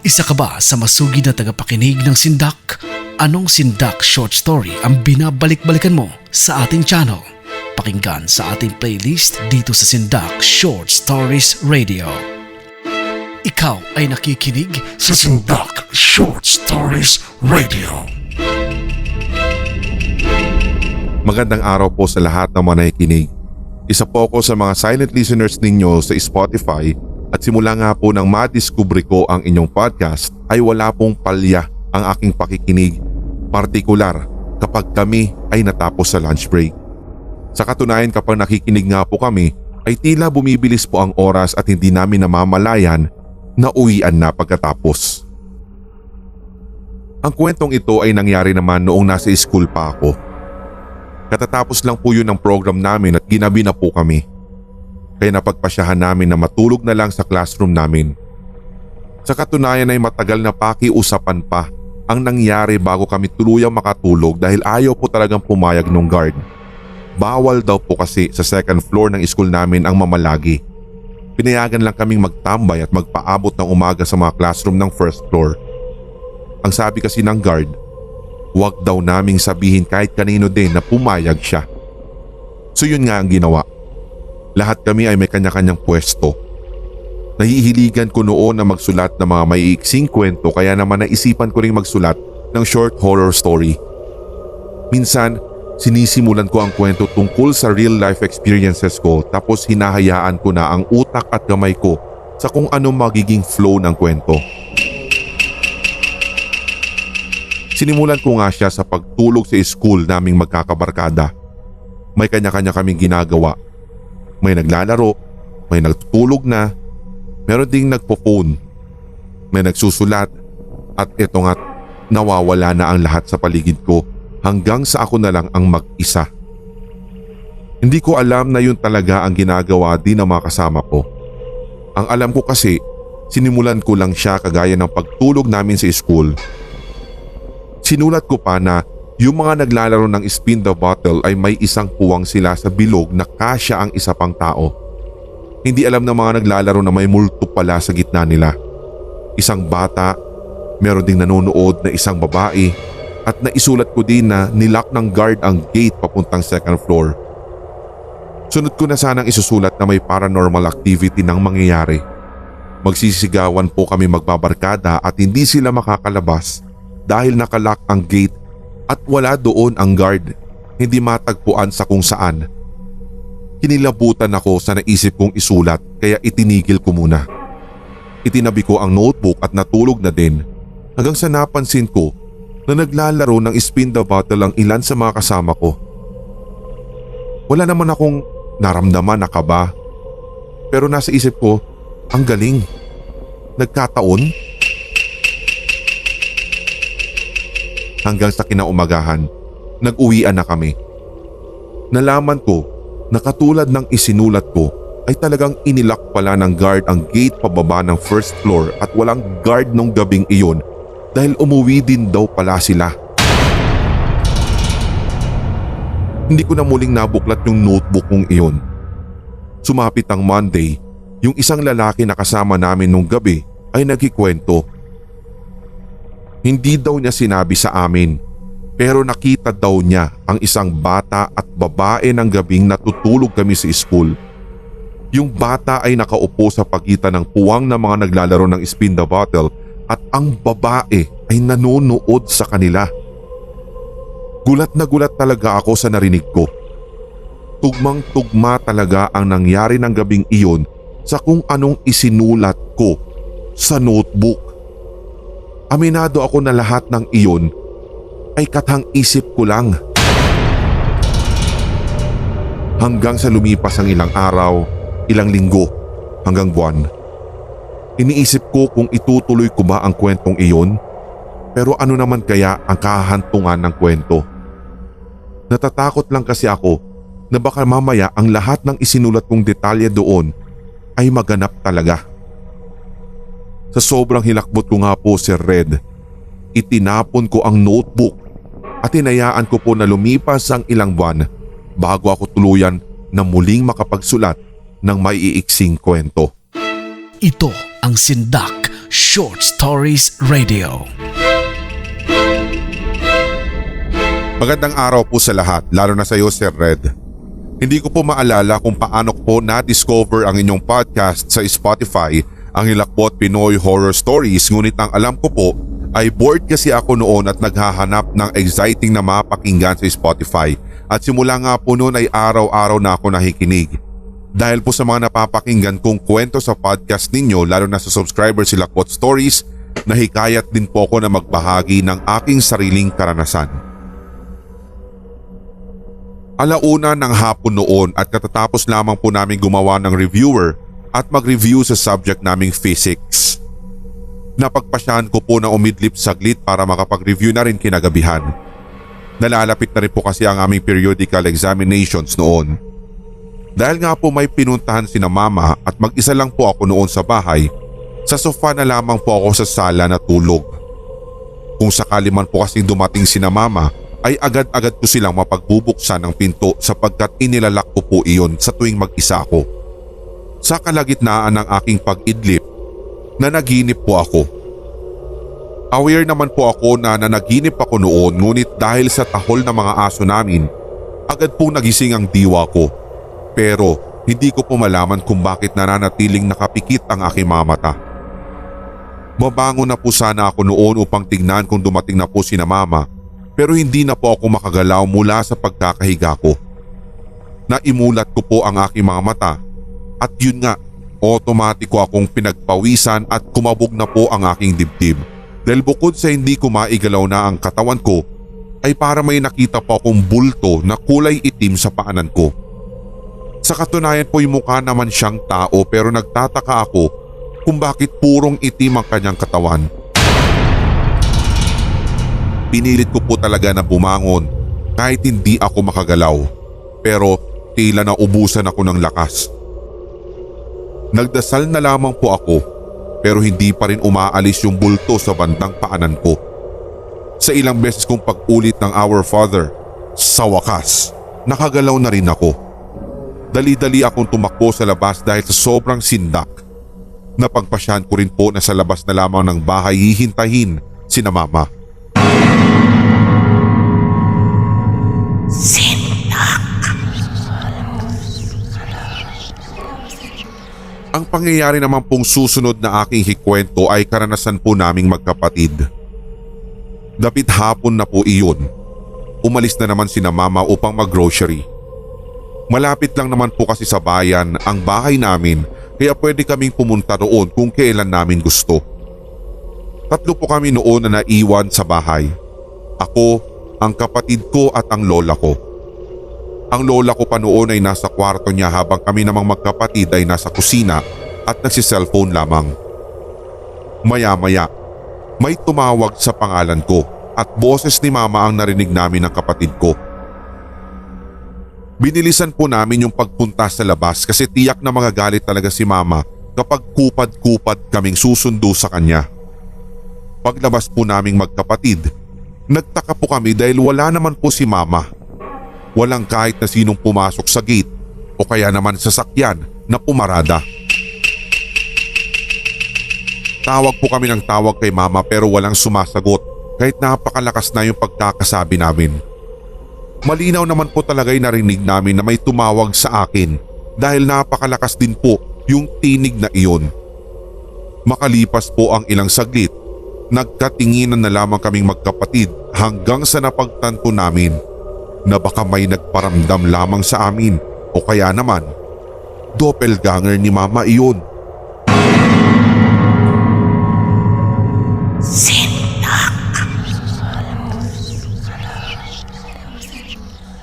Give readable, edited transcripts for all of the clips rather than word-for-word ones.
Isa ka ba sa masugid na tagapakinig ng Sindak? Anong Sindak short story ang binabalik-balikan mo sa ating channel? Pakinggan sa ating playlist dito sa Sindak Short Stories Radio. Ikaw ay nakikinig sa Sindak Short Stories Radio. Magandang araw po sa lahat ng mga nakikinig. Isa po ako sa mga silent listeners ninyo sa Spotify at simula nga po nang madiskubre ko ang inyong podcast ay wala pong palya ang aking pakikinig, partikular kapag kami ay natapos sa lunch break. Sa katunayan kapag nakikinig nga po kami ay tila bumibilis po ang oras at hindi namin namamalayan na uwian na pagkatapos. Ang kwentong ito ay nangyari naman noong nasa school pa ako. Katatapos lang po yun ng program namin at ginabi na po kami. Kaya napagpasyahan namin na matulog na lang sa classroom namin. Sa katunayan ay matagal na pakiusapan pa ang nangyari bago kami tuluyang makatulog dahil ayaw po talagang pumayag nung guard. Bawal daw po kasi sa second floor ng school namin ang mamalagi. Pinayagan lang kaming magtambay at magpaabot ng umaga sa mga classroom ng first floor. Ang sabi kasi ng guard, huwag daw naming sabihin kahit kanino din na pumayag siya. So yun nga ang ginawa. Lahat kami ay may kanya-kanyang pwesto. Nahihiligan ko noon na magsulat ng mga maiiksing kwento kaya naman naisipan ko ring magsulat ng short horror story. Minsan, sinisimulan ko ang kwento tungkol sa real life experiences ko tapos hinahayaan ko na ang utak at kamay ko sa kung anong magiging flow ng kwento. Sinimulan ko nga siya sa pagtulog sa school naming magkakabarkada. May kanya-kanya kaming ginagawa. May naglalaro, may nagtutulog na, meron ding nagpo-phone, may nagsusulat at ito nga't nawawala na ang lahat sa paligid ko hanggang sa ako na lang ang mag-isa. Hindi ko alam na yun talaga ang ginagawa din ng mga kasama ko. Ang alam ko kasi sinimulan ko lang siya kagaya ng pagtulog namin sa school. Sinulat ko pa na yung mga naglalaro ng spin the bottle ay may isang puwang sila sa bilog na kasya ang isa pang tao. Hindi alam ng mga naglalaro na may multo pala sa gitna nila. Isang bata, meron ding nanonood na isang babae at naisulat ko din na nilock ng guard ang gate papuntang second floor. Sunod ko na sanang isusulat na may paranormal activity nang mangyayari. Magsisigawan po kami magbabarkada at hindi sila makakalabas dahil nakalock ang gate at wala doon ang guard, hindi matagpuan sa kung saan. Kinilabutan ako sa naisip kong isulat kaya itinigil ko muna. Itinabi ko ang notebook at natulog na din hanggang sa napansin ko na naglalaro ng spin the bottle ang ilan sa mga kasama ko. Wala naman akong naramdaman na kaba pero nasa isip ko, ang galing. Nagkataon? Hanggang sa kinaumagahan, nag-uwian na kami. Nalaman ko na katulad ng isinulat ko ay talagang inilak pala ng guard ang gate pababa ng first floor at walang guard nung gabing iyon dahil umuwi din daw pala sila. Hindi ko na muling nabuklat yung notebook kong iyon. Sumapit ang Monday, yung isang lalaki na kasama namin nung gabi ay nagkikwento. Hindi daw niya sinabi sa amin pero nakita daw niya ang isang bata at babae ng gabing natutulog kami sa school. Yung bata ay nakaupo sa pagitan ng puwang ng mga naglalaro ng spin the bottle at ang babae ay nanonood sa kanila. Gulat na gulat talaga ako sa narinig ko. Tugmang-tugma talaga ang nangyari ng gabing iyon sa kung anong isinulat ko sa notebook. Aminado ako na lahat ng iyon ay katang isip ko lang. Hanggang sa lumipas ang ilang araw, ilang linggo, hanggang buwan. Iniisip ko kung itutuloy ko ba ang kwentong iyon, pero ano naman kaya ang kahantungan ng kwento. Natatakot lang kasi ako na baka mamaya ang lahat ng isinulat kong detalye doon ay maganap talaga. Sa sobrang hilakbot ko nga po, Sir Red, itinapon ko ang notebook at hinayaan ko po na lumipas ang ilang buwan bago ako tuluyan na muling makapagsulat ng maiiksing kwento. Ito ang Sindak Short Stories Radio. Magandang araw po sa lahat, lalo na sa iyo Sir Red. Hindi ko po maalala kung paano ko po na-discover ang inyong podcast sa Spotify, ang Hilakbot Pinoy Horror Stories, ngunit ang alam ko po ay bored kasi ako noon at naghahanap ng exciting na mapakinggan sa Spotify. At simula nga po noon ay araw-araw na ako nakikinig. Dahil po sa mga napapakinggan kong kwento sa podcast ninyo, lalo na sa subscriber si Hilakbot Stories, nahikayat din po ako na magbahagi ng aking sariling karanasan. Alauna ng hapon noon at katatapos lamang po namin gumawa ng reviewer at mag-review sa subject naming physics. Napagpasyahan ko po na umidlip saglit para makapag-review na rin kinagabihan. Nalalapit na rin po kasi ang aming periodical examinations noon. Dahil nga po may pinuntahan sina mama at mag-isa lang po ako noon sa bahay, sa sofa na lamang po ako sa sala na tulog. Kung sakali man po kasing dumating sina mama, ay agad-agad ko silang mapagbubuksan ng pinto sapagkat inilalak ko po iyon sa tuwing mag-isa ako. Sa kalagitnaan ng aking pag-idlip, nanaginip po ako. Aware naman po ako na nanaginip ako noon, ngunit dahil sa tahol ng mga aso namin, agad po nagising ang diwa ko. Pero hindi ko po malaman kung bakit nananatiling nakapikit ang aking mga mata. Mabangon na po sana ako noon upang tignan kung dumating na po sina mama, pero hindi na po ako makagalaw mula sa pagkakahiga ko. Naimulat ko po ang aking mga mata at yun nga, otomatiko akong pinagpawisan at kumabog na po ang aking dibdib. Dahil bukod sa hindi ko maigalaw na ang katawan ko, ay para may nakita po akong bulto na kulay itim sa paanan ko. Sa katunayan po yung mukha naman siyang tao, pero nagtataka ako kung bakit purong itim ang kanyang katawan. Pinilit ko po talaga na bumangon kahit hindi ako makagalaw, pero tila na ubusan ako ng lakas. Nagdasal na lamang po ako pero hindi pa rin umaalis yung bulto sa bandang paanan ko. Sa ilang beses kong pag-ulit ng Our Father, sa wakas, nakagalaw na rin ako. Dali-dali akong tumakbo sa labas dahil sa sobrang sindak. Napagpasyahan ko rin po na sa labas na lamang ng bahay hihintahin sina mama. Ang pangyayari naman pong susunod na aking hikwento ay karanasan po naming magkapatid. Dapit hapon na po iyon. Umalis na naman sina mama upang mag-grocery. Malapit lang naman po kasi sa bayan ang bahay namin, kaya pwede kaming pumunta roon kung kailan namin gusto. Tatlo po kami noon na naiwan sa bahay. Ako, ang kapatid ko at ang lola ko. Ang lola ko pa noon ay nasa kwarto niya habang kami namang magkapatid ay nasa kusina at nagsi-cellphone lamang. Maya-maya, may tumawag sa pangalan ko at boses ni mama ang narinig namin ng kapatid ko. Binilisan po namin yung pagpunta sa labas kasi tiyak na magagalit talaga si mama kapag kupad-kupad kaming susundo sa kanya. Paglabas po naming magkapatid, nagtaka po kami dahil wala naman po si mama. Walang kahit na sinong pumasok sa gate o kaya naman sasakyan na pumarada. Tawag po kami ng tawag kay mama pero walang sumasagot kahit napakalakas na yung pagkakasabi namin. Malinaw naman po talaga yung narinig namin na may tumawag sa akin dahil napakalakas din po yung tinig na iyon. Makalipas po ang ilang saglit, nagkatinginan na lamang kaming magkapatid hanggang sa napagtanto namin na baka may nagparamdam lamang sa amin o kaya naman doppelganger ni mama iyon.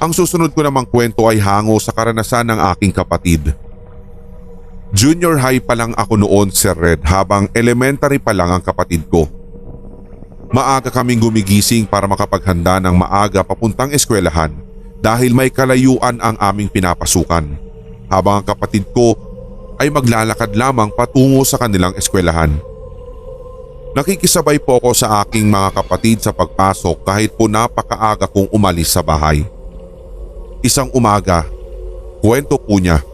Ang susunod ko namang kwento ay hango sa karanasan ng aking kapatid. Junior high pa lang ako noon, Sir Red, habang elementary pa lang ang kapatid ko. Maaga kaming gumigising para makapaghanda ng maaga papuntang eskwelahan dahil may kalayuan ang aming pinapasukan, habang ang kapatid ko ay maglalakad lamang patungo sa kanilang eskwelahan. Nakikisabay po ako sa aking mga kapatid sa pagpasok kahit po napakaaga kong umalis sa bahay. Isang umaga, kwento po niya,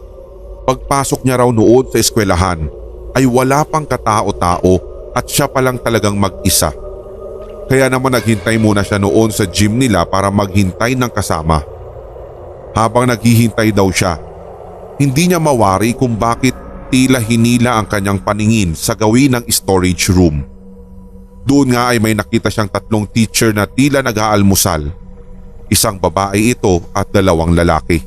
pagpasok niya raw noon sa eskwelahan ay wala pang katao-tao at siya palang talagang mag-isa. Kaya naman naghintay muna siya noon sa gym nila para maghintay ng kasama. Habang naghihintay daw siya, hindi niya mawari kung bakit tila hinila ang kanyang paningin sa gawin ng storage room. Doon nga ay may nakita siyang 3 teacher na tila nag-aalmusal. Isang babae ito at 2 lalaki.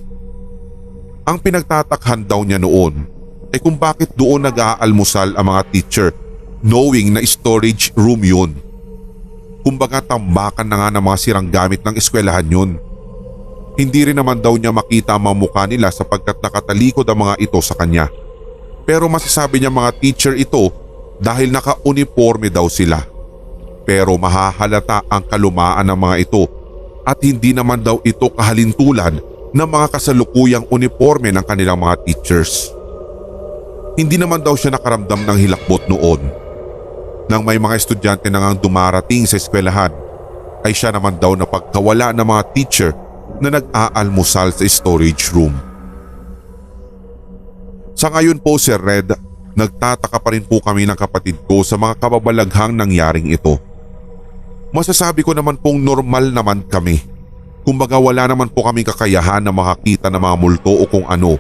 Ang pinagtatakhan daw niya noon ay kung bakit doon nag-aalmusal ang mga teacher knowing na storage room yun. Kumbaga tambakan na nga ng mga sirang gamit ng eskwelahan yun. Hindi rin naman daw niya makita ang mga mukha nila sapagkat nakatalikod ang mga ito sa kanya. Pero masasabi niya mga teacher ito dahil naka-uniforme daw sila. Pero mahahalata ang kalumaan ng mga ito at hindi naman daw ito kahalintulan ng mga kasalukuyang uniforme ng kanilang mga teachers. Hindi naman daw siya nakaramdam ng hilakbot noon. Nang may mga estudyante na ngang dumarating sa eskwelahan, ay siya naman daw na pagkawala ng mga teacher na nag-aalmusal sa storage room. Sa ngayon po Sir Red, nagtataka pa rin po kami ng kapatid ko sa mga kababalaghang nangyaring ito. Masasabi ko naman pong normal naman kami. Kumbaga wala naman po kami kakayahan na makakita ng mga multo o kung ano.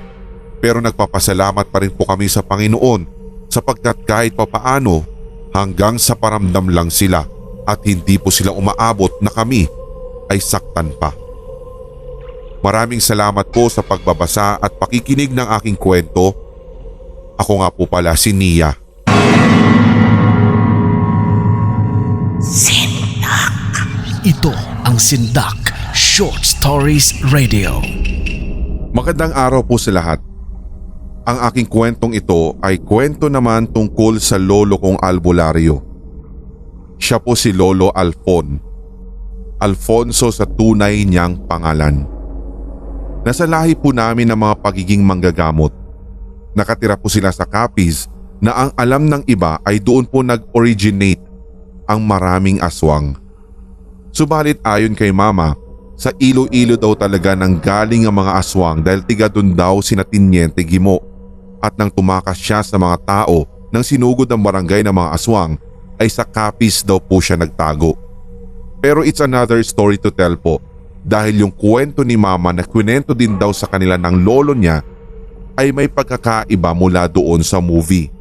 Pero nagpapasalamat pa rin po kami sa Panginoon sapagkat kahit papaano hanggang sa paramdam lang sila at hindi po sila umaabot na kami ay saktan pa. Maraming salamat po sa pagbabasa at pakikinig ng aking kwento. Ako nga po pala si Nia. Ito ang Sindak Short Stories Radio. Magandang araw po sa lahat. Ang aking kwentong ito ay kwento naman tungkol sa lolo kong albularyo. Siya po si Lolo Alfon. Alfonso sa tunay niyang pangalan. Nasa lahi po namin ng mga pagiging manggagamot. Nakatira po sila sa Capiz na ang alam ng iba ay doon po nag-originate ang maraming aswang. Subalit ayon kay Mama, sa Iloilo daw talaga nang galing ang mga aswang dahil tiga doon daw sina Tiniente Gimo. At nang tumakas siya sa mga tao nang sinugod ang barangay ng mga aswang ay sa Capiz daw po siya nagtago. Pero it's another story to tell po dahil yung kwento ni Mama na kwento din daw sa kanila ng lolo niya ay may pagkakaiba mula doon sa movie.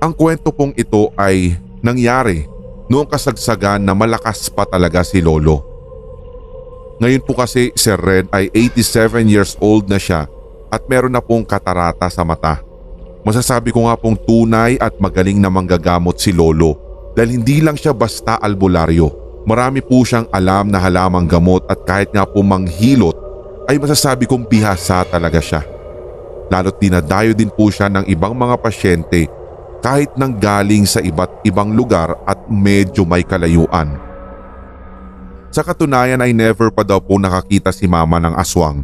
Ang kwento pong ito ay nangyari noong kasagsagan na malakas pa talaga si lolo. Ngayon po kasi si Red ay 87 years old na siya at meron na pong katarata sa mata. Masasabi ko nga pong tunay at magaling na manggagamot si lolo dahil hindi lang siya basta albularyo. Marami po siyang alam na halamang gamot at kahit nga po manghilot ay masasabi kong bihasa talaga siya. Lalo't dinadayo din po siya ng ibang mga pasyente kahit nang galing sa iba't ibang lugar at medyo may kalayuan. Sa katunayan ay never pa daw po nakakita si Mama ng aswang.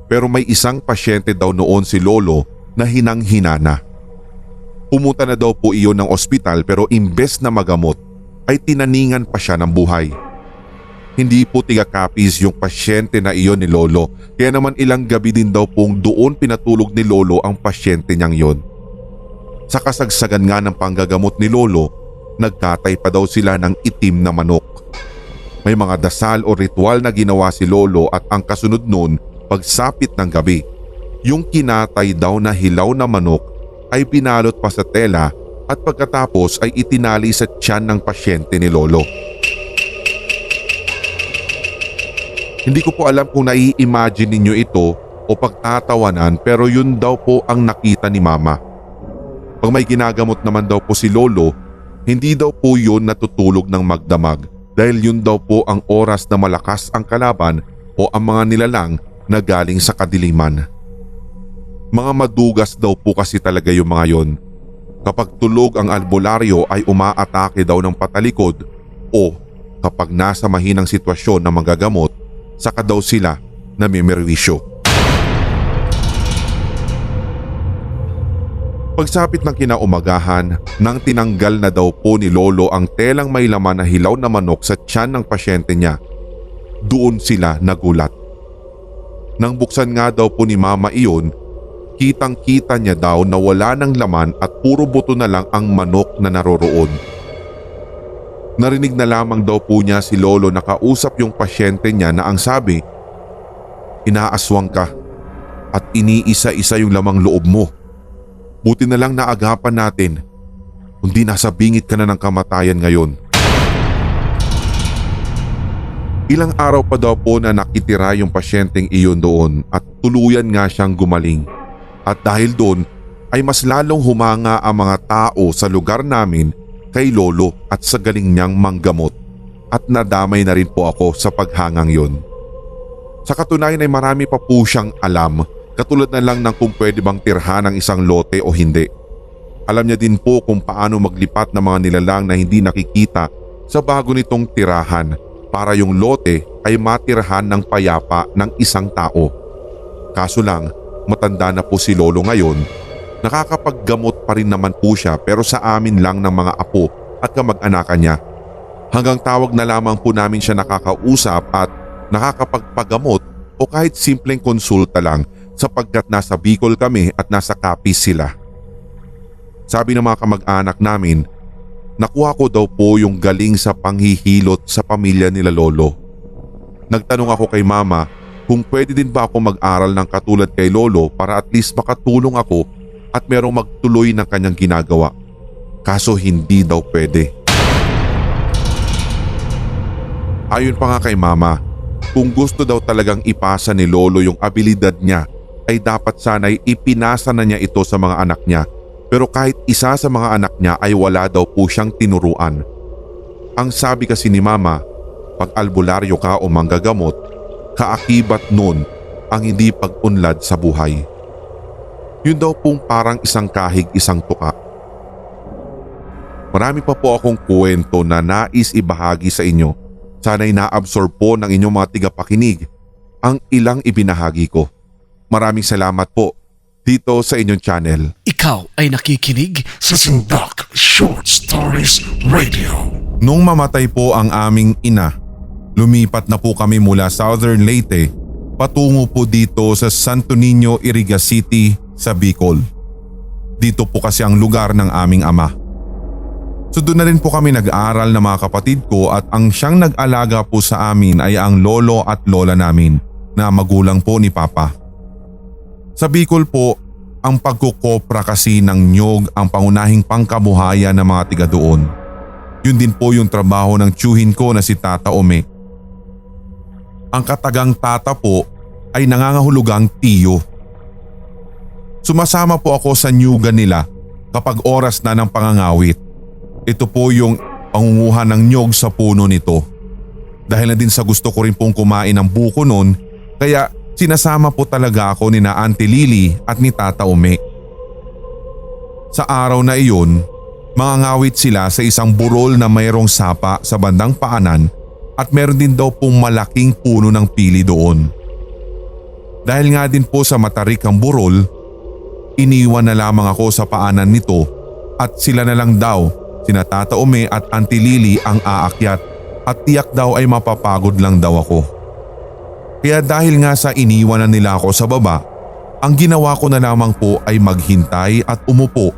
Pero may isang pasyente daw noon si lolo na hinang-hina na. Pumunta na daw po iyon ng ospital pero imbes na magamot ay tinaningan pa siya ng buhay. Hindi po tiga Capiz yung pasyente na iyon ni lolo kaya naman ilang gabi din daw pong doon pinatulog ni lolo ang pasyente niyang yon. Sa kasagsagan nga ng panggagamot ni lolo, nagkatay pa daw sila ng itim na manok. May mga dasal o ritual na ginawa si lolo at ang kasunod nun pagsapit ng gabi, yung kinatay daw na hilaw na manok ay pinalot pa sa tela at pagkatapos ay itinali sa tiyan ng pasyente ni lolo. Hindi ko po alam kung nai-imagine ninyo ito o pagtatawanan pero yun daw po ang nakita ni Mama. Pag may ginagamot naman daw po si lolo, hindi daw po yun natutulog ng magdamag dahil yun daw po ang oras na malakas ang kalaban o ang mga nilalang na galing sa kadiliman. Mga madugas daw po kasi talaga yung mga yon. Kapag tulog ang albularyo ay umaatake daw ng patalikod o kapag nasa mahinang sitwasyon na manggagamot, saka daw sila namimerwisyo. Pagsapit ng kinaumagahan, nang tinanggal na daw po ni lolo ang telang may laman na hilaw na manok sa tiyan ng pasyente niya, doon sila nagulat. Nang buksan nga daw po ni Mama iyon, Kitang-kita niya daw na wala ng laman at puro buto na lang ang manok na naroroon. Narinig na lamang daw po niya si Lolo na kausap yung pasyente niya na ang sabi, "Inaaswang ka at iniisa-isa yung lamang loob mo. Buti na lang naagapan natin, kundi nasa bingit ka na ng kamatayan ngayon." Ilang araw pa daw po na nakitira yung pasyenteng iyon doon at tuluyan nga siyang gumaling. At dahil doon ay mas lalong humanga ang mga tao sa lugar namin kay Lolo at sa galing niyang manggamot, at nadamay na rin po ako sa paghangang yon. Sa katunayan ay marami pa po siyang alam, katulad na lang ng kung pwede bang tirhan ng isang lote o hindi. Alam niya din po kung paano maglipat ng mga nilalang na hindi nakikita sa bago nitong tirahan para yung lote ay matirhan ng payapa ng isang tao. Kaso lang, matanda na po si Lolo ngayon, nakakapaggamot pa rin naman po siya pero sa amin lang ng mga apo at kamag-anakan niya. Hanggang tawag na lamang po namin siya nakakausap at nakakapagpagamot o kahit simpleng konsulta lang sapagkat nasa Bicol kami at nasa Capiz sila. Sabi ng mga kamag-anak namin, nakuha ko daw po yung galing sa panghihilot sa pamilya nila Lolo. Nagtanong ako kay Mama kung pwede din ba ako mag-aral ng katulad kay Lolo para at least makatulong ako at merong magtuloy ng kanyang ginagawa. Kaso hindi daw pwede. Ayon pa nga kay Mama, kung gusto daw talagang ipasa ni Lolo yung abilidad niya ay dapat sana'y ipinasa na niya ito sa mga anak niya. Pero kahit isa sa mga anak niya ay wala daw po siyang tinuruan. Ang sabi kasi ni Mama, pag albularyo ka o manggagamot, kaakibat nun ang hindi pag-unlad sa buhay. Yun daw pong parang isang kahig isang tuka. Marami pa po akong kwento na nais ibahagi sa inyo. Sana'y na-absorb po ng inyong mga tigapakinig ang ilang ibinahagi ko. Maraming salamat po dito sa inyong channel. Ikaw ay nakikinig sa Sindak Short Stories Radio. Nung mamatay po ang aming ina, lumipat na po kami mula Southern Leyte patungo po dito sa Santo Niño, Iriga City sa Bicol. Dito po kasi ang lugar ng aming ama. So doon na rin po kami nag-aral ng mga kapatid ko at ang siyang nag-alaga po sa amin ay ang lolo at lola namin na magulang po ni Papa. Sa Bicol po, ang pagkukopra kasi ng nyog ang pangunahing pangkabuhayan ng mga tiga doon. Yun din po yung trabaho ng tiyuhin ko na si Tata Ome. Ang katagang tata po ay nangangahulugang tiyo. Sumasama po ako sa nyugan nila kapag oras na ng pangangawit. Ito po yung pangunguha ng nyog sa puno nito. Dahil na din sa gusto ko rin pong kumain ng buko noon, kaya sinasama po talaga ako ni na Auntie Lily at ni Tata Ome. Sa araw na iyon, mangangawit sila sa isang burol na mayroong sapa sa bandang paanan at meron din daw pong malaking puno ng pili doon. Dahil nga din po sa matarik ang burol, iniwan na lamang ako sa paanan nito at sila na lang daw, sina Tata Ome at Auntie Lily ang aakyat at tiyak daw ay mapapagod lang daw ako. Kaya dahil nga sa iniwanan nila ako sa baba, ang ginawa ko na lamang po ay maghintay at umupo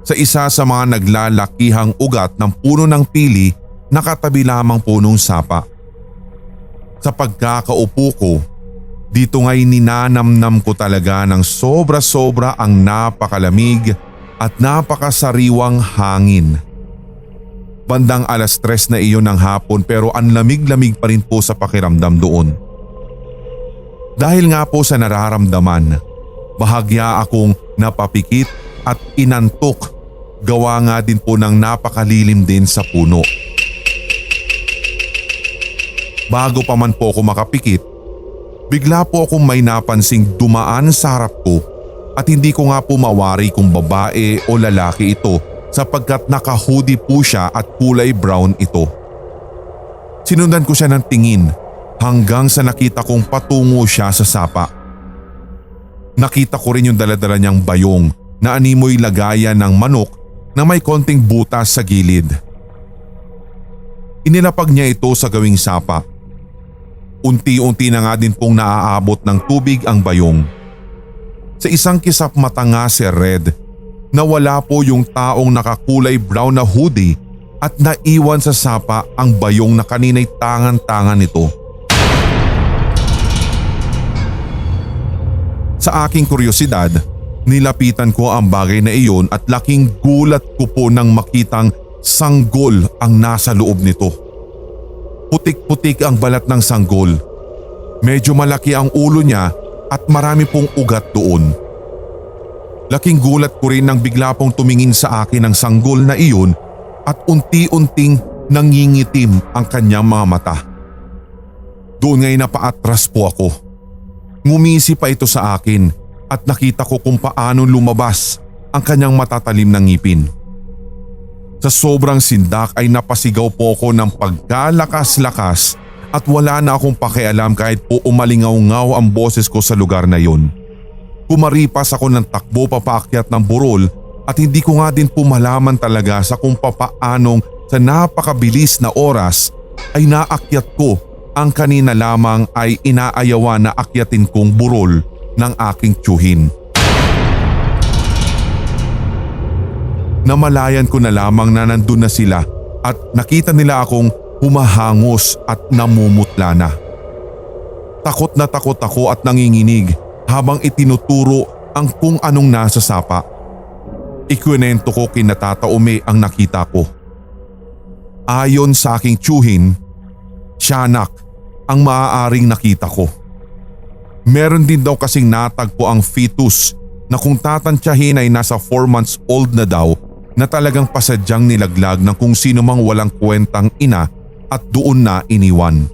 sa isa sa mga naglalakihang ugat ng puno ng pili na katabi lamang po nung sapa. Sa pagkakaupo ko, dito nga'y ninanamnam ko talaga ng sobra-sobra ang napakalamig at napakasariwang hangin. Bandang 3:00 na iyon ng hapon pero ang lamig-lamig pa rin po sa pakiramdam doon. Dahil nga po sa nararamdaman, bahagya akong napapikit at inantok, gawa nga din po ng napakalilim din sa puno. Bago pa man po ako makapikit, bigla po akong may napansing dumaan sa harap ko at hindi ko nga po mawari kung babae o lalaki ito sapagkat naka-hoodie po siya at kulay brown ito. Sinundan ko siya ng tingin hanggang sa nakita kong patungo siya sa sapa. Nakita ko rin yung daladala niyang bayong na animoy lagayan ng manok na may konting butas sa gilid. Inilapag niya ito sa gawing sapa. Unti-unti na nga din pong naaabot ng tubig ang bayong. Sa isang kisap mata nga, Sir Red, nawala po yung taong nakakulay brown na hoodie at naiwan sa sapa ang bayong na kanina'y tangan-tangan nito. Sa aking kuryosidad, nilapitan ko ang bagay na iyon at laking gulat ko po nang makitang sanggol ang nasa loob nito. Putik-putik ang balat ng sanggol. Medyo malaki ang ulo niya at marami pong ugat doon. Laking gulat ko rin nang bigla pong tumingin sa akin ang sanggol na iyon at unti-unting nangingitim ang kanyang mga mata. Doon ngay napaatras po ako. Ngumisi pa ito sa akin at nakita ko kung paano lumabas ang kanyang matatalim na ngipin. Sa sobrang sindak ay napasigaw po ako ng pagkalakas-lakas at wala na akong pakialam kahit po umalingaw-ngaw ang boses ko sa lugar na yon. Kumaripas ako ng takbo papaakyat ng burol at hindi ko nga din po malaman talaga sa kung papaanong sa napakabilis na oras ay naakyat ko ang kanina lamang ay inaayawan na akyatin kong burol ng aking tiyuhin. Namalayan ko na lamang na nandun na sila at nakita nila akong humahangos at namumutla na. Takot na takot ako at nanginginig habang itinuturo ang kung anong nasa sapa. Ikwento ko kina Tata Ome ang nakita ko. Ayon sa aking tiyuhin, tiyanak ang maaaring nakita ko. Meron din daw kasing natagpo ang fetus na kung tatantyahin ay nasa 4 months old na daw na talagang pasadyang nilaglag ng kung sino mang walang kwentang ina at doon na iniwan.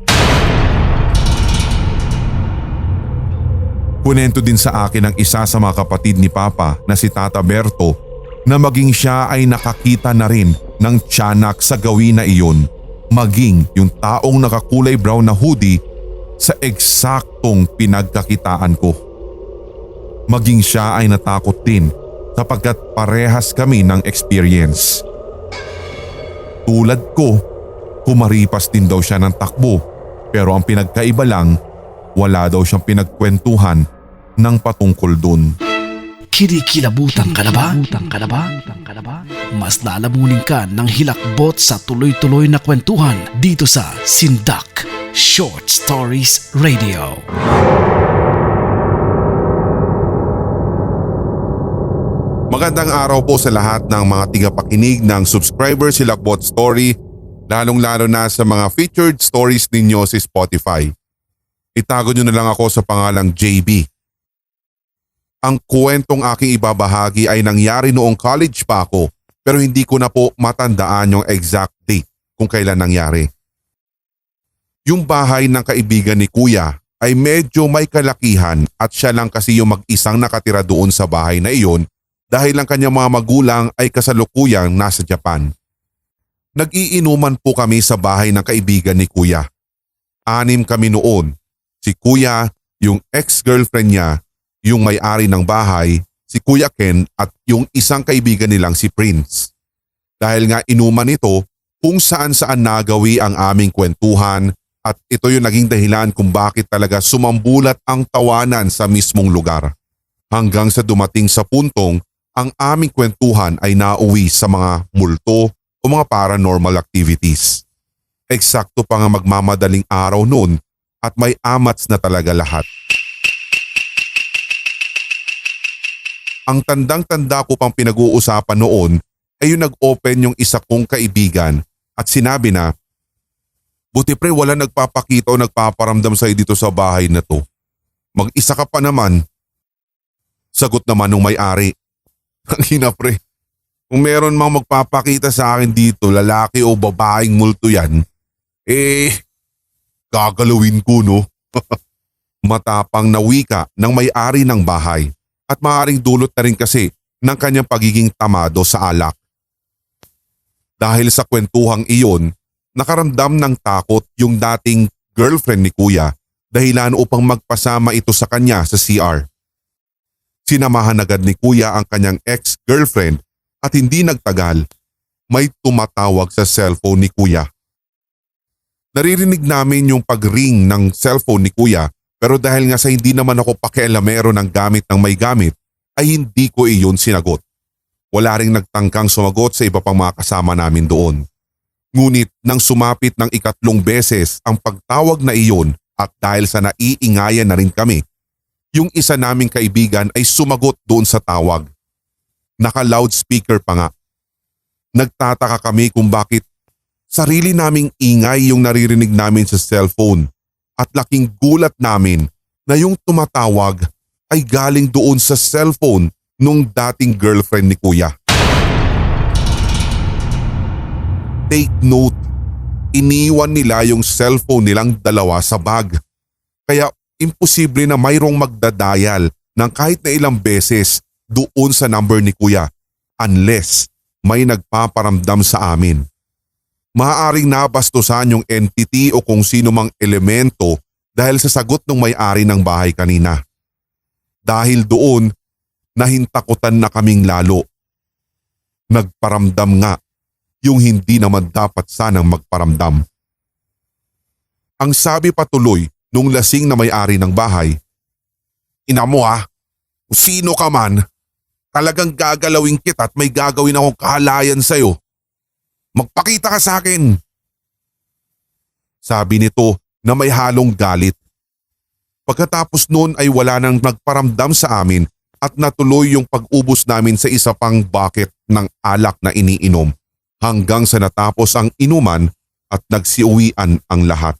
Kunento din sa akin ng isa sa mga kapatid ni Papa na si Tata Berto na maging siya ay nakakita na rin ng tiyanak sa gawin na iyon, maging yung taong nakakulay brown na hoodie sa eksaktong pinagkakitaan ko. Maging siya ay natakot din sapagkat parehas kami ng experience. Tulad ko, kumaripas din daw siya ng takbo pero ang pinagkaiba lang, wala daw siyang pinagkwentuhan ng patungkol dun. Kinikilabutan ka na ba? Mas lalamunin ka ng hilakbot sa tuloy-tuloy na kwentuhan dito sa Sindak Short Stories Radio. Magandang araw po sa lahat ng mga tigapakinig ng Subscriber Hilakbot Story, lalong-lalo na sa mga featured stories ninyo sa Spotify. Itago nyo na lang ako sa pangalang JB. Ang kwentong aking ibabahagi ay nangyari noong college pa ako pero hindi ko na po matandaan yung exact date kung kailan nangyari. Yung bahay ng kaibigan ni Kuya ay medyo may kalakihan at siya lang kasi yung mag-isang nakatira doon sa bahay na iyon dahil ang kanyang mga magulang ay kasalukuyang nasa Japan. Nag-iinuman po kami sa bahay ng kaibigan ni Kuya. 6 kami noon. Si Kuya, yung ex-girlfriend niya, yung may-ari ng bahay, si Kuya Ken at yung isang kaibigan nilang si Prince. Dahil nga inuman ito kung saan-saan nagawi ang aming kwentuhan at ito yung naging dahilan kung bakit talaga sumambulat ang tawanan sa mismong lugar. Hanggang sa dumating sa puntong ang aming kwentuhan ay nauwi sa mga multo o mga paranormal activities. Eksakto pa nga magmamadaling araw noon at may amats na talaga lahat. Ang tandang-tanda ko pang pinag-uusapan noon ay yung nag-open yung isa kong kaibigan at sinabi na, "Buti pre wala nagpapakita o nagpaparamdam sa'yo dito sa bahay na to. Mag-isa ka pa naman." Sagot naman ng may-ari, "Ang hina pre, kung meron mang magpapakita sa akin dito, lalaki o babaeng multo yan, gagalawin ko no." Matapang na wika ng may-ari ng bahay. At maaaring dulot na rin kasi ng kanyang pagiging tamado sa alak. Dahil sa kwentuhang iyon, nakaramdam ng takot yung dating girlfriend ni Kuya dahilan upang magpasama ito sa kanya sa CR. Sinamahan agad ni Kuya ang kanyang ex-girlfriend at hindi nagtagal, may tumatawag sa cellphone ni Kuya. Naririnig namin yung pag-ring ng cellphone ni Kuya Pero dahil nga sa hindi naman ako pakialamero ng gamit ng may gamit, ay hindi ko iyon sinagot. Wala ring nagtangkang sumagot sa iba pang mga kasama namin doon. Ngunit nang sumapit ng ikatlong beses ang pagtawag na iyon at dahil sa naiingayan na rin kami, yung isa naming kaibigan ay sumagot doon sa tawag. Naka-loudspeaker pa nga. Nagtataka kami kung bakit sarili naming ingay yung naririnig namin sa cellphone at laking gulat namin na yung tumatawag ay galing doon sa cellphone nung dating girlfriend ni Kuya. Take note, iniwan nila yung cellphone nilang dalawa sa bag. Kaya imposible na mayroong magdadial ng kahit na ilang beses doon sa number ni Kuya unless may nagpaparamdam sa amin. Maaaring nabastusan yung entity o kung sino mang elemento dahil sa sagot ng may-ari ng bahay kanina. Dahil doon, nahintakutan na kaming lalo. Nagparamdam nga yung hindi naman dapat sanang magparamdam. Ang sabi patuloy nung lasing na may-ari ng bahay, "Ina mo ha, kung sino ka man, talagang gagalawin kita at may gagawin akong kahalayan sa'yo. Magpakita ka sa akin." Sabi nito na may halong galit. Pagkatapos noon ay wala nang nagparamdam sa amin at natuloy yung pag-ubos namin sa isa pang bucket ng alak na iniinom hanggang sa natapos ang inuman at nagsiuwian ang lahat.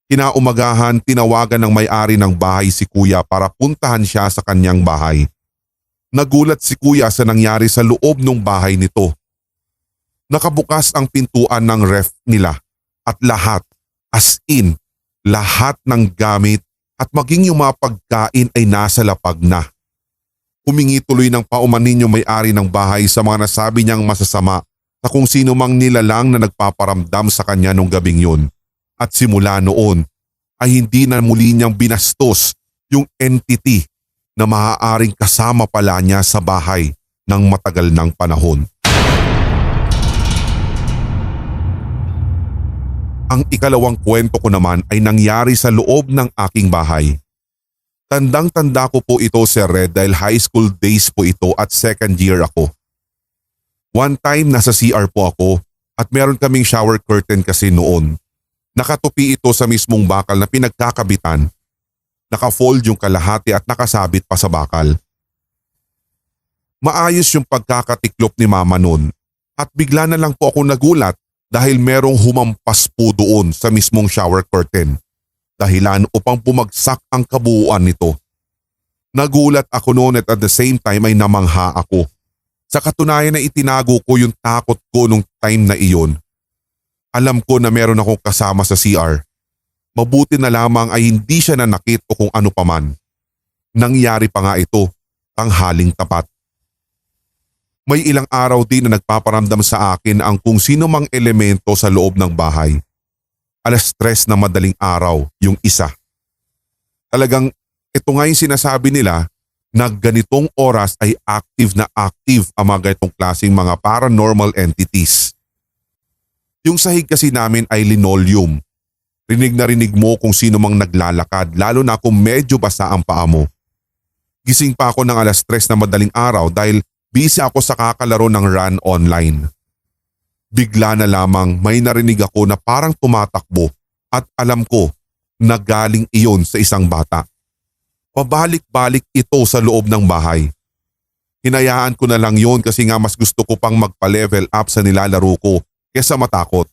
Kinaumagahan, tinawagan ng may-ari ng bahay si Kuya para puntahan siya sa kanyang bahay. Nagulat si Kuya sa nangyari sa loob ng bahay nito. Nakabukas ang pintuan ng ref nila at lahat, as in, lahat ng gamit at maging yung mga pagkain ay nasa lapag na. Humingi tuloy ng paumanin yung may-ari ng bahay sa mga nasabi niyang masasama sa kung sino mang nilalang na nagpaparamdam sa kanya nung gabing yun. At simula noon ay hindi na muli niyang binastos yung entity na maaaring kasama pala niya sa bahay ng matagal ng panahon. Ang ikalawang kwento ko naman ay nangyari sa loob ng aking bahay. Tandang-tanda ko po ito, Sir Red, dahil high school days po ito at second year ako. One time nasa CR po ako at meron kaming shower curtain kasi noon. Nakatupi ito sa mismong bakal na pinagkakabitan. Naka-fold yung kalahati at nakasabit pa sa bakal. Maayos yung pagkakatiklop ni Mama noon at bigla na lang po ako nagulat dahil merong humampas po doon sa mismong shower curtain. Dahilan upang bumagsak ang kabuuan nito. Nagulat ako noon at the same time ay namangha ako. Sa katunayan na itinago ko yung takot ko nung time na iyon. Alam ko na meron akong kasama sa CR. Mabuti na lamang ay hindi siya nanakit o kung ano paman. Nangyari pa nga ito, tanghaling tapat. May ilang araw din na nagpaparamdam sa akin ang kung sino mang elemento sa loob ng bahay. 3:00 na madaling araw yung isa. Talagang ito nga yung sinasabi nila na ganitong oras ay active ang mga ganitong klaseng mga paranormal entities. Yung sahig kasi namin ay linoleum. Rinig na rinig mo kung sino mang naglalakad lalo na kung medyo basa ang paa mo. Gising pa ako ng 3:00 na madaling araw dahil busy ako sa kakalaro ng run online. Bigla na lamang may narinig ako na parang tumatakbo at alam ko na galing iyon sa isang bata. Pabalik-balik ito sa loob ng bahay. Hinayaan ko na lang yon kasi nga mas gusto ko pang magpa-level up sa nilalaro ko kesa matakot.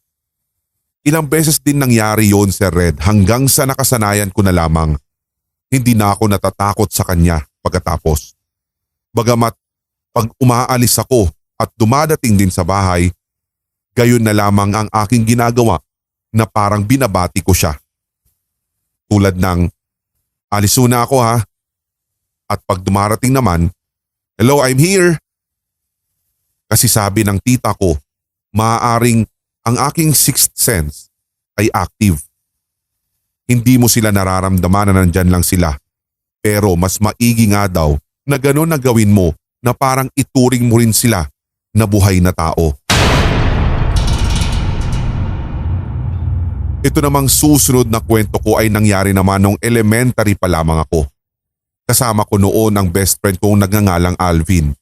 Ilang beses din nangyari yon, Sir Red, hanggang sa nakasanayan ko na lamang. Hindi na ako natatakot sa kanya pagkatapos. Bagamat pag umaalis ako at dumadating din sa bahay, gayon na lamang ang aking ginagawa na parang binabati ko siya. Tulad ng, "Alis na ako ha." At pag dumarating naman, "Hello, I'm here." Kasi sabi ng tita ko, maaaring ang aking sixth sense ay active. Hindi mo sila nararamdaman na nandyan lang sila. Pero mas maigi nga daw na gano'n na gawin mo na parang ituring mo rin sila na buhay na tao. Ito namang susunod na kwento ko ay nangyari naman nung elementary pa lamang ako. Kasama ko noon ang best friend kong nagngangalang Alvin.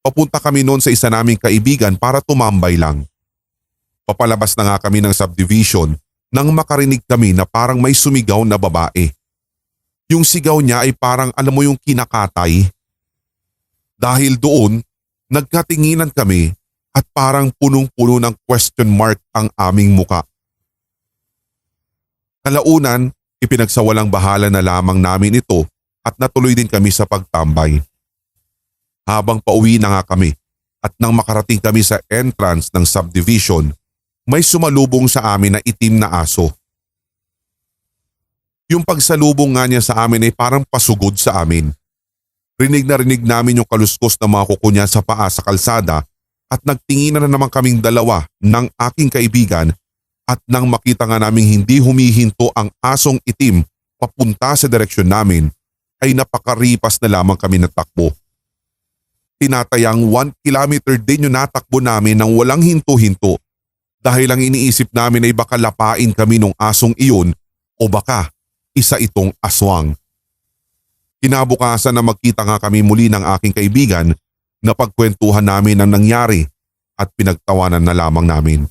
Papunta kami noon sa isa naming kaibigan para tumambay lang. Papalabas na nga kami ng subdivision nang makarinig kami na parang may sumigaw na babae. Yung sigaw niya ay parang alam mo yung kinakatay. Dahil doon, nagkatinginan kami at parang punong-puno ng question mark ang aming muka. Kalaunan, ipinagsawalang bahala na lamang namin ito at natuloy din kami sa pagtambay. Habang pauwi na nga kami at nang makarating kami sa entrance ng subdivision, may sumalubong sa amin na itim na aso. Yung pagsalubong nga niya sa amin ay parang pasugod sa amin. Rinig na rinig namin yung kaluskos na mga kuko niya sa paa sa kalsada at nagtinginan na naman kaming dalawa ng aking kaibigan at nang makita nga naming hindi humihinto ang asong itim papunta sa direksyon namin ay napakaripas na lamang kami natakbo. Tinatayang 1 kilometer din yung natakbo namin nang walang hinto-hinto dahil ang iniisip namin ay baka lapain kami nung asong iyon o baka isa itong aswang. Kinabukasan na magkita nga kami muli ng aking kaibigan na pagkwentuhan namin ang nangyari at pinagtawanan na lamang namin.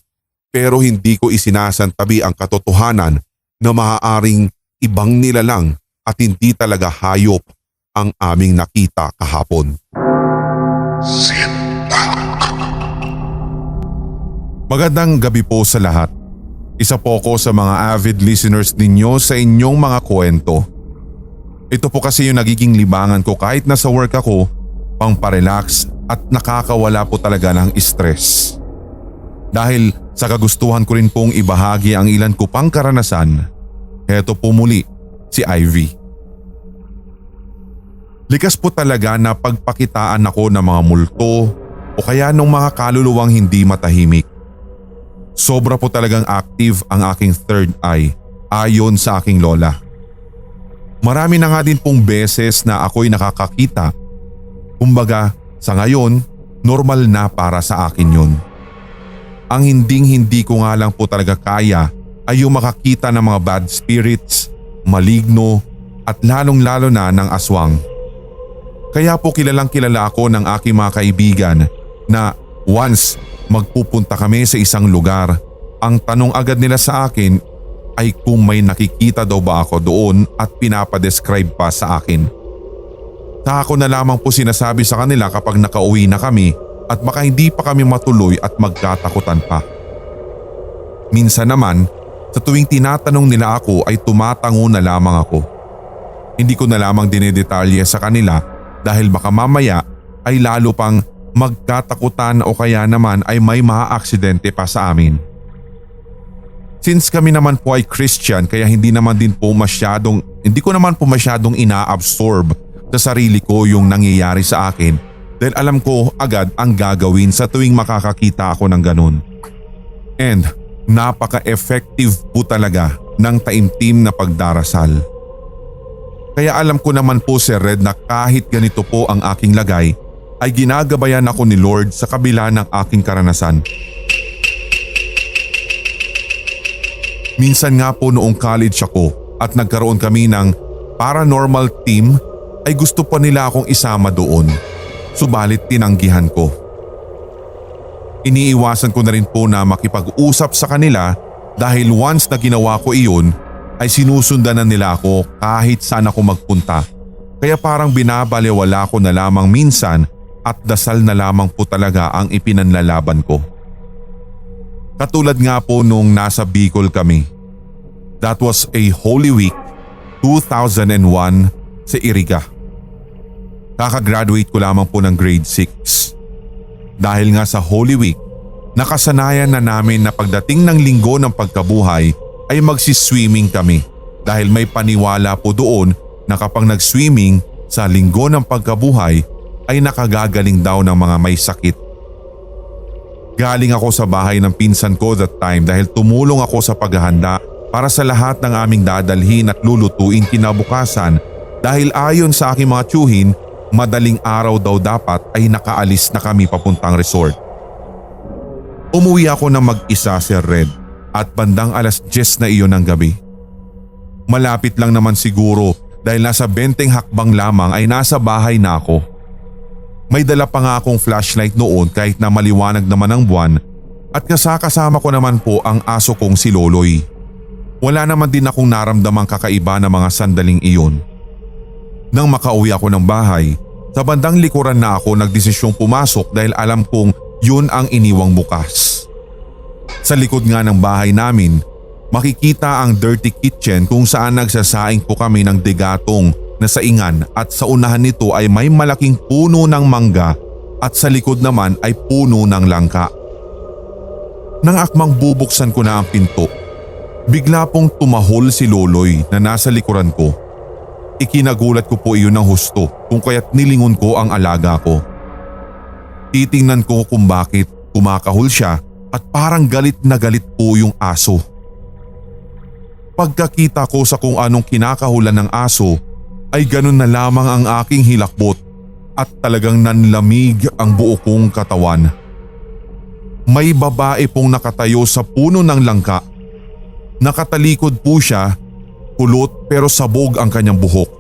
Pero hindi ko isinasantabi ang katotohanan na maaaring ibang nilalang at hindi talaga hayop ang aming nakita kahapon. Magandang gabi po sa lahat. Isa po ako sa mga avid listeners ninyo sa inyong mga kwento. Ito po kasi yung nagiging libangan ko kahit nasa work ako, pang-parelax at nakakawala po talaga ng stress. Dahil sa kagustuhan ko rin pong ibahagi ang ilan ko pang karanasan, heto po muli si Ivy. Likas po talaga na pagpakitaan ako ng mga multo o kaya ng mga kaluluwang hindi matahimik. Sobra po talagang active ang aking third eye ayon sa aking lola. Marami na nga din pong beses na ako'y nakakakita. Kumbaga sa ngayon, normal na para sa akin yun. Ang hindi ko nga lang po talaga kaya ay yung makakita ng mga bad spirits, maligno at lalong-lalo na ng aswang. Kaya po kilalang kilala ako ng aking mga kaibigan na once magpupunta kami sa isang lugar, ang tanong agad nila sa akin ay kung may nakikita daw ba ako doon at pinapadescribe pa sa akin. Saka ko na lamang po sinasabi sa kanila kapag nakauwi na kami at baka hindi pa kami matuloy at magkatakutan pa. Minsan naman, sa tuwing tinatanong nila ako ay tumatango na lamang ako. Hindi ko na lamang dinedetalye sa kanila dahil baka mamaya ay lalo pang magkatakutan o kaya naman ay may maaaksidente pa sa amin. Since kami naman po ay Christian kaya hindi ko naman po masyadong ina-absorb sa sarili ko yung nangyayari sa akin dahil alam ko agad ang gagawin sa tuwing makakakita ako ng ganun. And napaka-effective po talaga ng taimtim na pagdarasal. Kaya alam ko naman po Sir Red na kahit ganito po ang aking lagay ay ginagabayan ako ni Lord sa kabila ng aking karanasan. Minsan nga po noong college ako at nagkaroon kami ng paranormal team ay gusto pa nila akong isama doon. Subalit tinanggihan ko. Iniiwasan ko na rin po na makipag-usap sa kanila dahil once na ginawa ko iyon ay sinusundan na nila ako kahit saan ako magpunta. Kaya parang binabalewala ko na lamang minsan at dasal na lamang po talaga ang ipinanlalaban ko. Katulad nga po nung nasa Bicol kami. That was a Holy Week 2001 sa Iriga. Kakagraduate ko lamang po ng grade 6. Dahil nga sa Holy Week, nakasanayan na namin na pagdating ng linggo ng pagkabuhay ay magsiswimming kami dahil may paniwala po doon na kapag nag-swimming sa linggo ng pagkabuhay ay nakagagaling daw ng mga may sakit. Galing ako sa bahay ng pinsan ko that time dahil tumulong ako sa paghahanda para sa lahat ng aming dadalhin at lulutuin kinabukasan dahil ayon sa aking mga tiyuhin, madaling araw daw dapat ay nakaalis na kami papuntang resort. Umuwi ako na mag-isa Sir Red at bandang alas 10 na iyon ng gabi. Malapit lang naman siguro dahil nasa 20 hakbang lamang ay nasa bahay na ako. May dala pa nga akong flashlight noon kahit na maliwanag naman ang buwan at kasama ko naman po ang aso kong si Loloy. Wala naman din akong naramdamang kakaiba na mga sandaling iyon. Nang makauwi ako ng bahay, sa bandang likuran na ako nagdesisyong pumasok dahil alam kong yun ang iniwang bukas. Sa likod nga ng bahay namin, makikita ang dirty kitchen kung saan nagsasaing po kami ng degatong na saingan at sa unahan nito ay may malaking puno ng mangga at sa likod naman ay puno ng langka. Nang akmang bubuksan ko na ang pinto, bigla pong tumahol si Loloy na nasa likuran ko. Ikinagulat ko po iyon ng husto kung kaya't nilingon ko ang alaga ko. Titingnan ko kung bakit kumakahol siya at parang galit na galit po yung aso. Pagkakita ko sa kung anong kinakahulan ng aso ay ganun na lamang ang aking hilakbot at talagang nanlamig ang buo kong katawan. May babae pong nakatayo sa puno ng langka. Nakatalikod po siya, kulot pero sabog ang kanyang buhok.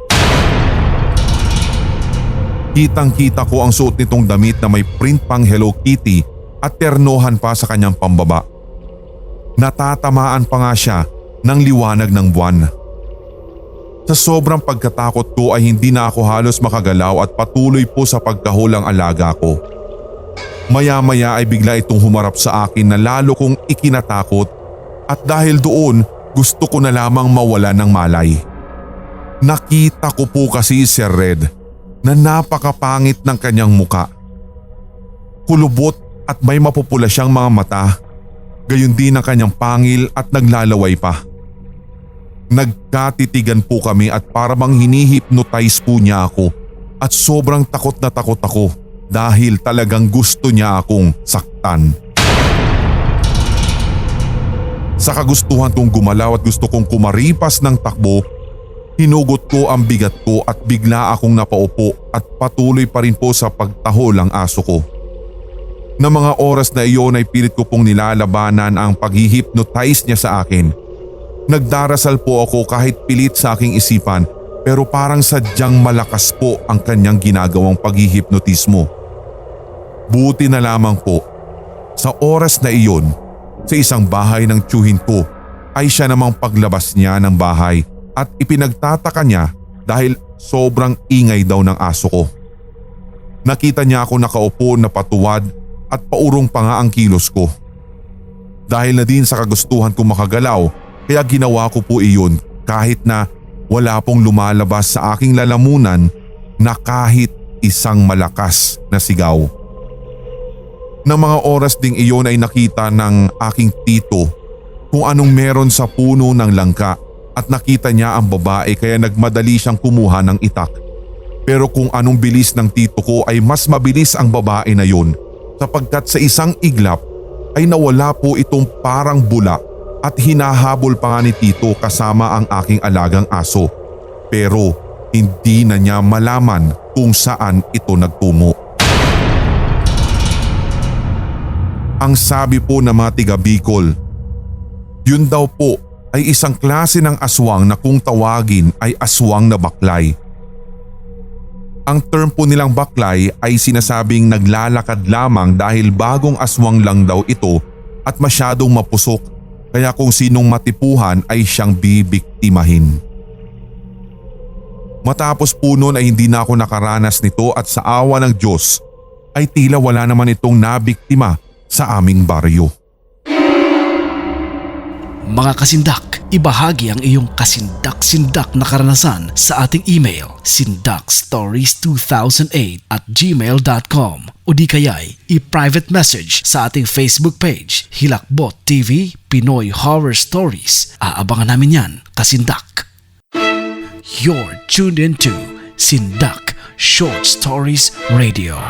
Kitang-kita ko ang suot nitong damit na may print pang Hello Kitty at ternohan pa sa kanyang pambaba. Natatamaan pa nga siya ng liwanag ng buwan. Sa sobrang pagkatakot ko ay hindi na ako halos makagalaw at patuloy po sa pagkahol ang alaga ko. Maya-maya ay bigla itong humarap sa akin na lalo kong ikinatakot at dahil doon gusto ko na lamang mawala ng malay. Nakita ko po kasi si Red na napakapangit ng kanyang muka. Kulubot at may mapupula siyang mga mata, gayon din ang kanyang pangil at naglalaway pa. Nagkatitigan po kami at para bang hinihipnotize po niya ako at sobrang takot na takot ako dahil talagang gusto niya akong saktan. Sa kagustuhan kong gumalaw at gusto kong kumaripas ng takbo, hinugot ko ang bigat ko at bigla akong napaupo at patuloy pa rin po sa pagtahol ang aso ko. Na mga oras na iyon ay pilit ko pong nilalabanan ang paghihipnotize niya sa akin. Nagdarasal po ako kahit pilit sa aking isipan pero parang sadyang malakas po ang kanyang ginagawang paghihipnotismo. Buti na lamang po, sa oras na iyon, sa isang bahay ng tiyuhin ko ay siya namang paglabas niya ng bahay at ipinagtataka niya dahil sobrang ingay daw ng aso ko. Nakita niya ako nakaupo na patuwad at paurong pa nga ang kilos ko. Dahil na din sa kagustuhan kong makagalaw, kaya ginawa ko po iyon kahit na wala pong lumalabas sa aking lalamunan na kahit isang malakas na sigaw. Nang mga oras ding iyon ay nakita ng aking tito kung anong meron sa puno ng langka at nakita niya ang babae kaya nagmadali siyang kumuha ng itak. Pero kung anong bilis ng tito ko ay mas mabilis ang babae na yun sapagkat sa isang iglap ay nawala po itong parang bula at hinahabol pa nga ni tito kasama ang aking alagang aso. Pero hindi na niya malaman kung saan ito nagtungo. Ang sabi po ng mga tiga Bicol, yun daw po ay isang klase ng aswang na kung tawagin ay aswang na baklay. Ang term po nilang baklay ay sinasabing naglalakad lamang dahil bagong aswang lang daw ito at masyadong mapusok kaya kung sinong matipuhan ay siyang bibiktimahin. Matapos po noon ay hindi na ako nakaranas nito at sa awa ng Diyos ay tila wala naman itong nabiktima sa aming baryo. Mga kasindak, ibahagi ang iyong kasindak-sindak na karanasan sa ating email sindakstories2008@gmail.com o di kaya'y i-private message sa ating Facebook page Hilakbot TV Pinoy Horror Stories. Aabangan namin yan, kasindak. You're tuned into Sindak Short Stories Radio.